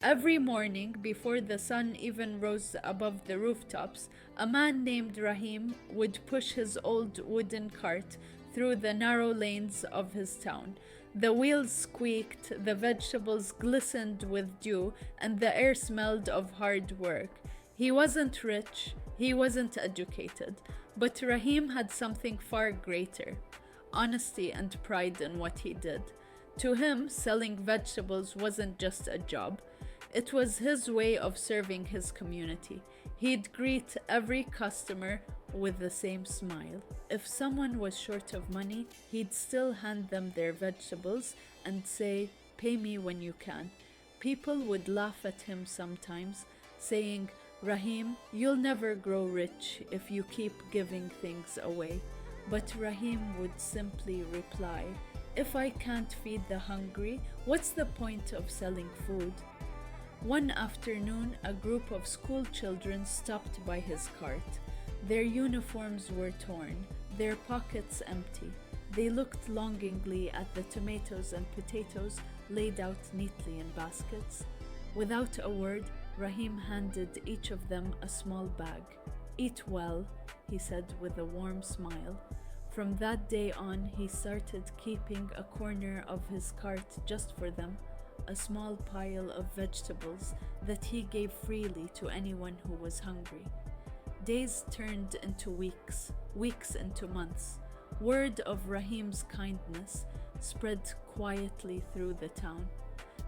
Every morning, before the sun even rose above the rooftops, a man named Rahim would push his old wooden cart through the narrow lanes of his town. The wheels squeaked, the vegetables glistened with dew, and the air smelled of hard work. He wasn't rich, he wasn't educated, but Rahim had something far greater: honesty and pride in what he did. To him, selling vegetables wasn't just a job, it was his way of serving his community. He'd greet every customer with the same smile. If someone was short of money, he'd still hand them their vegetables and say, "Pay me when you can." People would laugh at him sometimes, saying, "Rahim, you'll never grow rich if you keep giving things away." But Rahim would simply reply, "If I can't feed the hungry, what's the point of selling food?" One afternoon, a group of school children stopped by his cart. Their uniforms were torn, their pockets empty. They looked longingly at the tomatoes and potatoes laid out neatly in baskets. Without a word, Rahim handed each of them a small bag. "Eat well," he said with a warm smile. From that day on, he started keeping a corner of his cart just for them, a small pile of vegetables that he gave freely to anyone who was hungry. Days turned into weeks, weeks into months. Word of Rahim's kindness spread quietly through the town.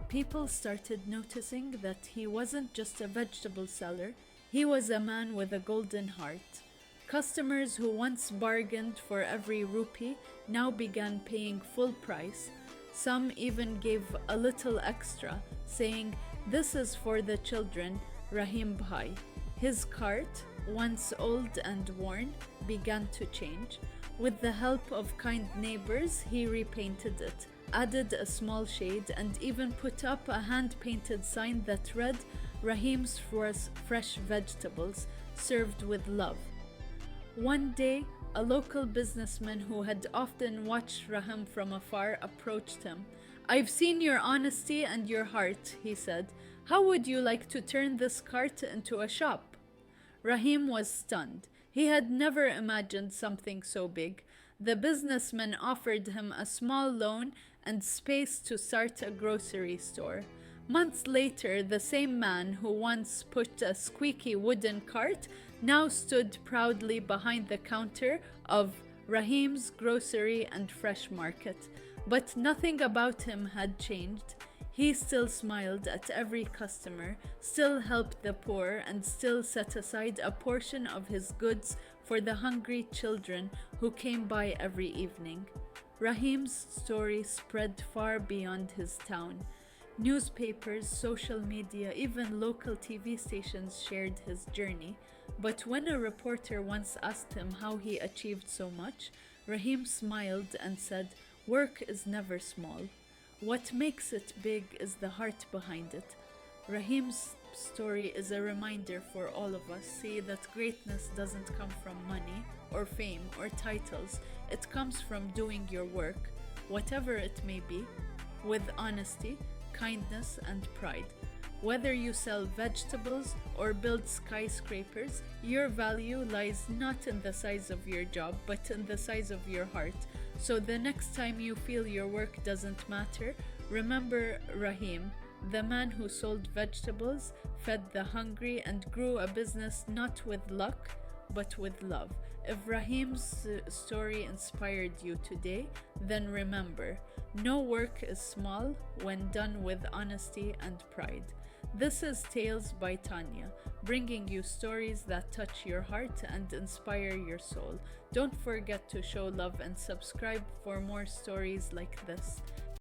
People started noticing that he wasn't just a vegetable seller, he was a man with a golden heart. Customers who once bargained for every rupee now began paying full price. Some even gave a little extra, saying, "This is for the children, Rahim Bhai." His cart, once old and worn, began to change. With the help of kind neighbors, he repainted it, added a small shade, and even put up a hand-painted sign that read, "Rahim's fresh vegetables, served with love." One day, a local businessman who had often watched Rahim from afar approached him. "I've seen your honesty and your heart," he said. "How would you like to turn this cart into a shop?" Rahim was stunned. He had never imagined something so big. The businessman offered him a small loan and space to start a grocery store. Months later, the same man who once pushed a squeaky wooden cart now stood proudly behind the counter of Rahim's Grocery and Fresh Market. But nothing about him had changed. He still smiled at every customer, still helped the poor, and still set aside a portion of his goods for the hungry children who came by every evening. Rahim's story spread far beyond his town. Newspapers, social media, even local TV stations shared his journey. But when a reporter once asked him how he achieved so much, Rahim smiled and said, "Work is never small. What makes it big is the heart behind it." Rahim's story is a reminder for all of us. See that greatness doesn't come from money or fame or titles. It comes from doing your work, whatever it may be, with honesty, kindness, and pride. Whether you sell vegetables or build skyscrapers, your value lies not in the size of your job, but in the size of your heart. So the next time you feel your work doesn't matter, remember Rahim, the man who sold vegetables, fed the hungry, and grew a business not with luck, but with love. If Rahim's story inspired you today, then remember, no work is small when done with honesty and pride. This is Tales by Tania, bringing you stories that touch your heart and inspire your soul. Don't forget to show love and subscribe for more stories like this.